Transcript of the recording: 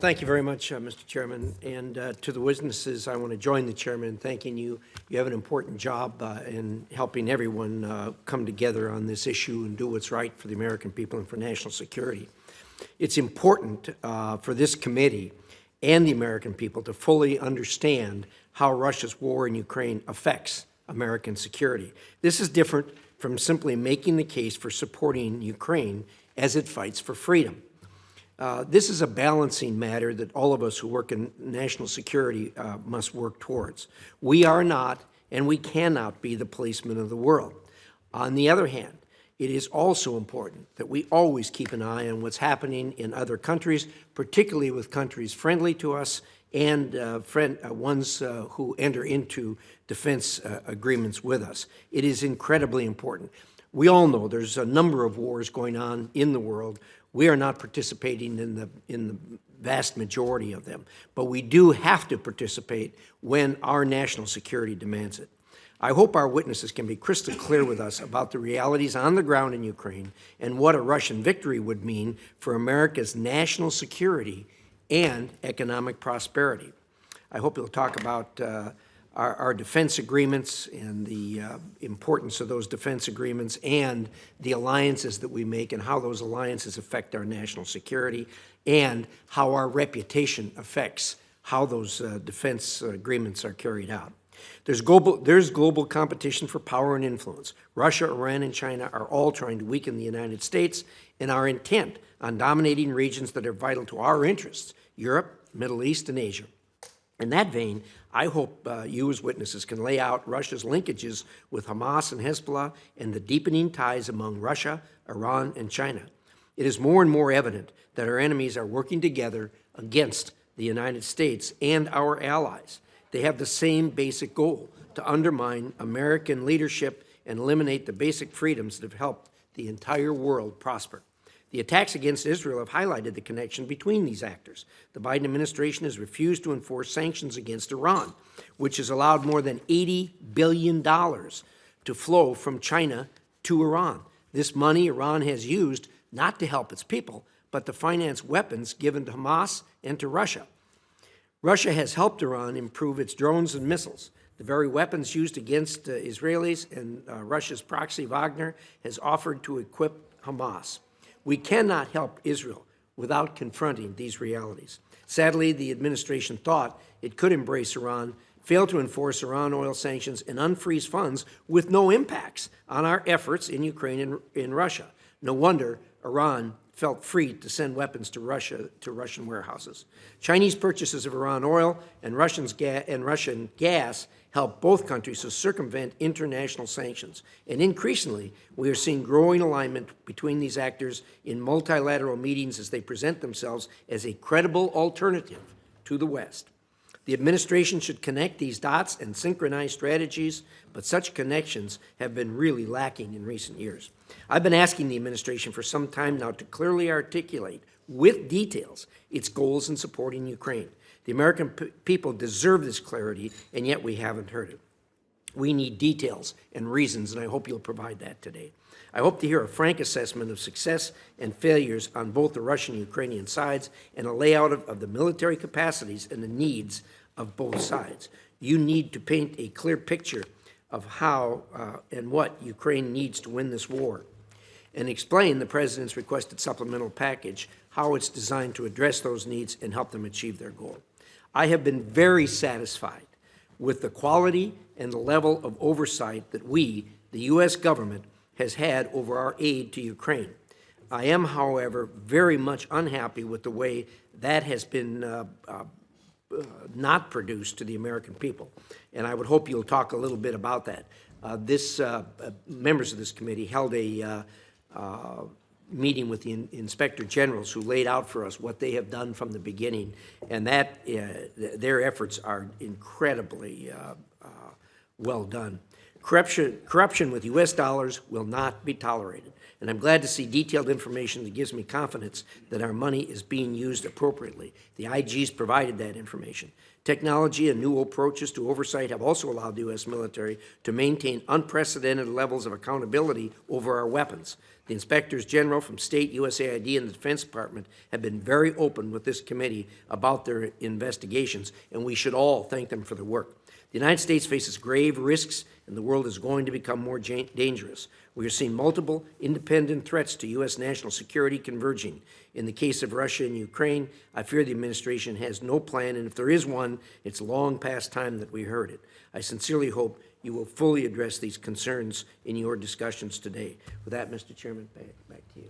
Thank you very much, Mr. Chairman. And to the witnesses, I want to join the chairman in thanking you. You have an important job in helping everyone come together on this issue and do what's right for the American people and for national security. It's important for this committee and the American people to fully understand how Russia's war in Ukraine affects American security. This is different from simply making the case for supporting Ukraine as it fights for freedom. This is a balancing matter that all of us who work in national security must work towards. We are not, and we cannot be the policemen of the world. On the other hand, it is also important that we always keep an eye on what's happening in other countries, particularly with countries friendly to us and ones who enter into defense agreements with us. It is incredibly important. We all know there's a number of wars going on in the world. We are not participating in the vast majority of them, but we do have to participate when our national security demands it. I hope our witnesses can be crystal clear with us about the realities on the ground in Ukraine and what a Russian victory would mean for America's national security and economic prosperity. I hope you'll talk about our defense agreements and the importance of those defense agreements and the alliances that we make and how those alliances affect our national security and how our reputation affects how those defense agreements are carried out. There's global competition for power and influence. Russia, Iran, and China are all trying to weaken the United States and are intent on dominating regions that are vital to our interests, Europe, Middle East, and Asia. In that vein, I hope you as witnesses can lay out Russia's linkages with Hamas and Hezbollah and the deepening ties among Russia, Iran, and China. It is more and more evident that our enemies are working together against the United States and our allies. They have the same basic goal: to undermine American leadership and eliminate the basic freedoms that have helped the entire world prosper. The attacks against Israel have highlighted the connection between these actors. The Biden administration has refused to enforce sanctions against Iran, which has allowed more than $80 billion to flow from China to Iran. This money Iran has used not to help its people, but to finance weapons given to Hamas and to Russia. Russia has helped Iran improve its drones and missiles. The very weapons used against Israelis and Russia's proxy Wagner has offered to equip Hamas. We cannot help Israel without confronting these realities. Sadly, the administration thought it could embrace Iran, fail to enforce Iran oil sanctions, and unfreeze funds with no impacts on our efforts in Ukraine and in Russia. No wonder Iran felt free to send weapons to Russian warehouses. Chinese purchases of Iran oil and Russian gas help both countries to circumvent international sanctions. And increasingly, we are seeing growing alignment between these actors in multilateral meetings as they present themselves as a credible alternative to the West. The administration should connect these dots and synchronize strategies, but such connections have been really lacking in recent years. I've been asking the administration for some time now to clearly articulate, with details, its goals in supporting Ukraine. The American people deserve this clarity, and yet we haven't heard it. We need details and reasons, and I hope you'll provide that today. I hope to hear a frank assessment of success and failures on both the Russian and Ukrainian sides and a layout of the military capacities and the needs of both sides. You need to paint a clear picture of how and what Ukraine needs to win this war, and explain the President's requested supplemental package, how it's designed to address those needs and help them achieve their goal. I have been very satisfied with the quality and the level of oversight that we, the U.S. government, has had over our aid to Ukraine. I am, however, very much unhappy with the way that has been not produced to the American people, and I would hope you'll talk a little bit about that. Members of this committee held a meeting with the inspector generals who laid out for us what they have done from the beginning, and that their efforts are incredibly well done. Corruption with U.S. dollars will not be tolerated, and I'm glad to see detailed information that gives me confidence that our money is being used appropriately. The IG's provided that information. Technology and new approaches to oversight have also allowed the U.S. military to maintain unprecedented levels of accountability over our weapons. The inspectors general from state, USAID, and the Defense Department have been very open with this committee about their investigations, and we should all thank them for their work. The United States faces grave risks, and the world is going to become more dangerous. We are seeing multiple independent threats to U.S. national security converging. In the case of Russia and Ukraine, I fear the administration has no plan, and if there is one, it's long past time that we heard it. I sincerely hope you will fully address these concerns in your discussions today. With that, Mr. Chairman, back to you.